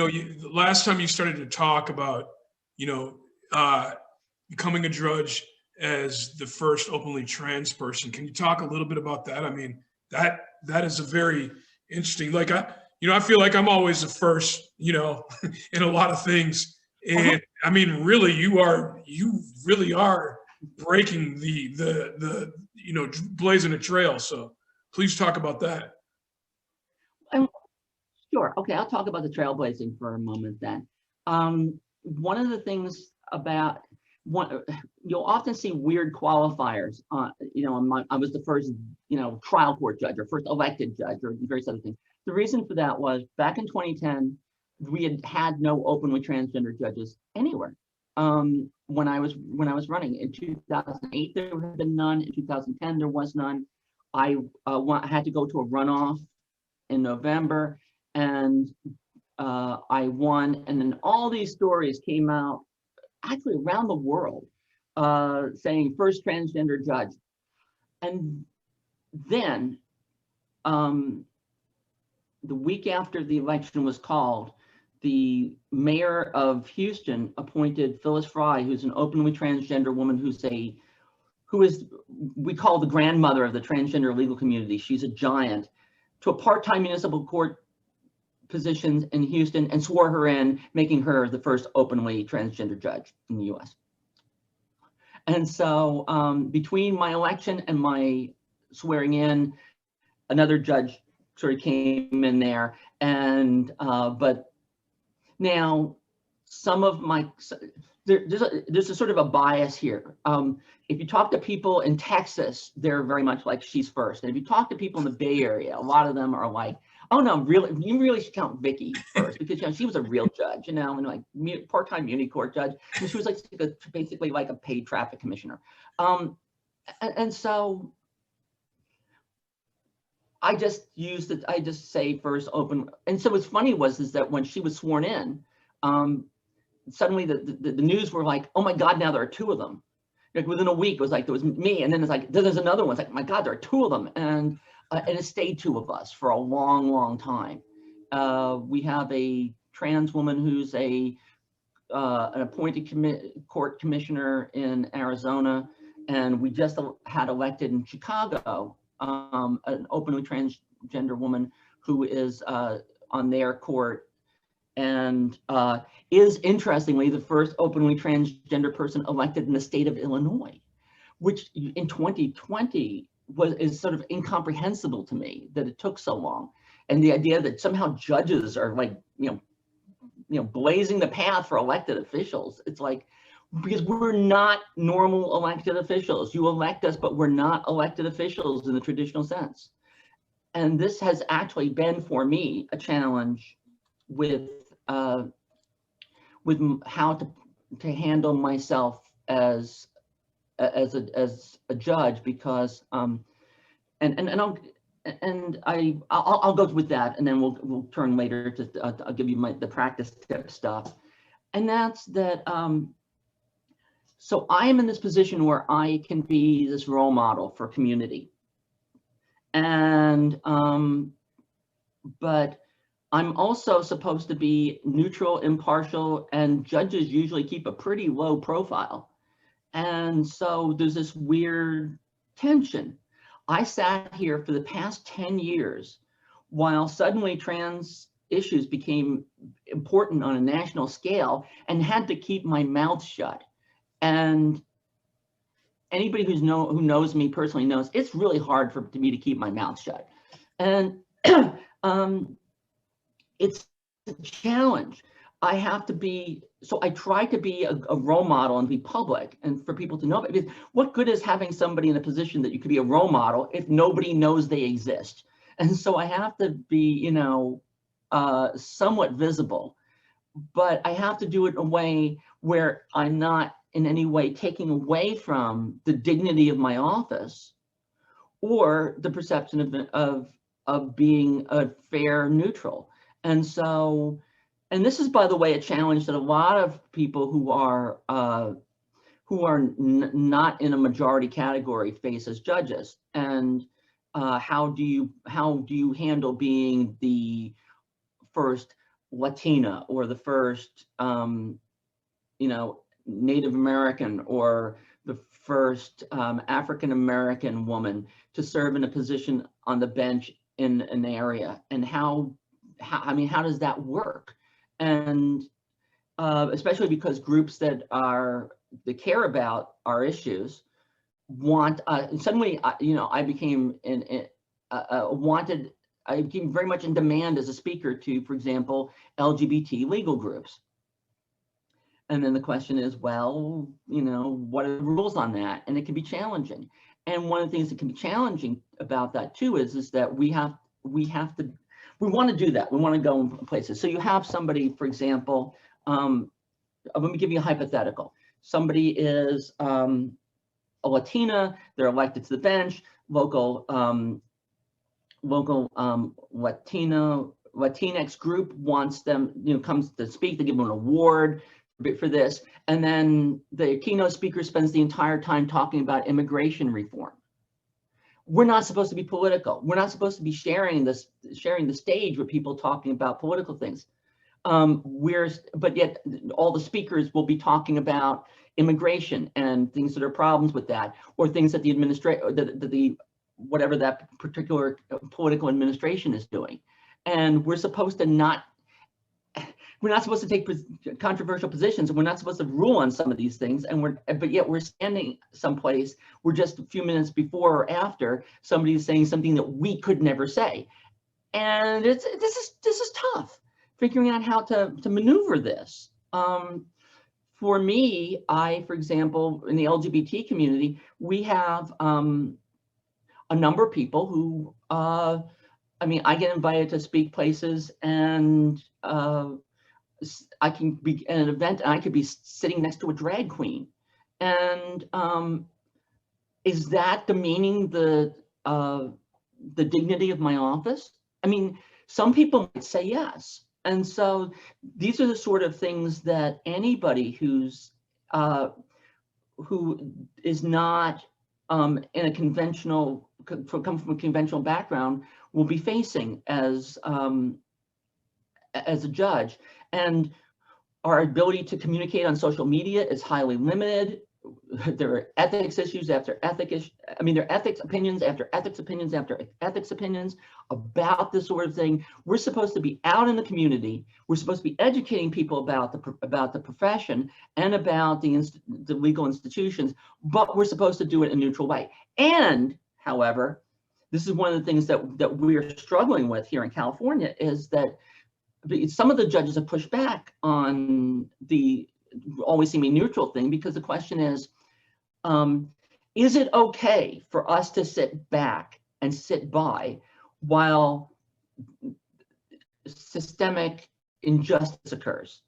know, the last time you started to talk about, you know, becoming a judge as the first openly trans person. Can you talk a little bit about that? I mean, that is a very interesting, like, I feel like I'm always the first, you know, in a lot of things. And I mean, really, you really are breaking the you know, blazing a trail. So please talk about that. Sure. Okay, I'll talk about the trailblazing for a moment then. One of the things about you'll often see weird qualifiers. You know, I was the first, you know, trial court judge or first elected judge or various other things. The reason for that was back in 2010, we had no openly transgender judges anywhere. When I was running in 2008, there had been none. In 2010, there was none. I had to go to a runoff in November, and I won. And then all these stories came out, actually around the world, saying first transgender judge. And then the week after the election was called, the mayor of Houston appointed Phyllis Fry, who's an openly transgender woman, who is we call the grandmother of the transgender legal community. She's a giant, to a part-time municipal court position in Houston, and swore her in, making her the first openly transgender judge in the US. And so between my election and my swearing in, another judge sort of came in there. And but now some of my, there's a sort of a bias here. If you talk to people in Texas, they're very much like she's first. And if you talk to people in the Bay Area, a lot of them are like, oh no, really, you really should count Vicky first, because, you know, she was a real judge, you know, and like part-time muni court judge, and she was like basically like a paid traffic commissioner. And so I just say first open. And so what's funny is that when she was sworn in, suddenly the news were like, oh my God, now there are two of them. Like within a week, it was like, there was me, and then it's like, then there's another one. It's like, my God, there are two of them. And it stayed two of us for a long, long time. We have a trans woman who's an appointed court commissioner in Arizona, and we just had elected in Chicago an openly transgender woman who is on their court, and is interestingly the first openly transgender person elected in the state of Illinois, which in 2020 is sort of incomprehensible to me that it took so long. And the idea that somehow judges are like, you know, blazing the path for elected officials. It's like, because we're not normal elected officials. You elect us, but we're not elected officials in the traditional sense. And this has actually been, for me, a challenge with how to handle myself as a judge, because I'll go with that, and then we'll turn later to I'll give you the practice tip stuff, and that's that. So I am in this position where I can be this role model for community, and but I'm also supposed to be neutral, impartial, and judges usually keep a pretty low profile. And so there's this weird tension. I sat here for the past 10 years while suddenly trans issues became important on a national scale, and had to keep my mouth shut. And anybody who knows me personally knows it's really hard for me to keep my mouth shut. And it's a challenge. I have to be, so I try to be a role model and be public, and for people to know. Because what good is having somebody in a position that you could be a role model if nobody knows they exist? And so I have to be, you know, somewhat visible, but I have to do it in a way where I'm not in any way taking away from the dignity of my office or the perception of being a fair neutral. And so, and this is, by the way, a challenge that a lot of people who are not in a majority category face as judges. And how do you handle being the first Latina or the first, Native American or the first African American woman to serve in a position on the bench in an area, and how does that work? And especially because groups that care about our issues want, suddenly, I became I became very much in demand as a speaker to, for example, LGBT legal groups. And then the question is, well, what are the rules on that? And it can be challenging. And one of the things that can be challenging about that too is that we want to do that. We want to go in places. So you have somebody, for example, let me give you a hypothetical. Somebody is a Latina, they're elected to the bench, local Latinx group wants them, comes to speak, they give them an award for this, and then the keynote speaker spends the entire time talking about immigration reform. We're not supposed to be political. We're not supposed to be sharing the stage with people talking about political things. But yet all the speakers will be talking about immigration and things that are problems with that, or things that the whatever that particular political administration is doing. And we're not supposed to take controversial positions, and we're not supposed to rule on some of these things. But yet we're standing someplace where just a few minutes before or after somebody's saying something that we could never say. And this is tough, figuring out how to maneuver this. For me, for example, in the LGBT community, we have a number of people who, I get invited to speak places, and I can be at an event and I could be sitting next to a drag queen. And is that demeaning the dignity of my office? Some people might say yes. And so these are the sort of things that anybody who is not in a conventional, come from a conventional background, will be facing as a judge. And our ability to communicate on social media is highly limited. There are ethics issues after ethics. There are ethics opinions after ethics opinions after ethics opinions about this sort of thing. We're supposed to be out in the community. We're supposed to be educating people about the profession and about the legal institutions, but we're supposed to do it in a neutral way. And, however, this is one of the things that we're struggling with here in California, is that some of the judges have pushed back on the always seeming neutral thing, because the question is it okay for us to sit back and sit by while systemic injustice occurs?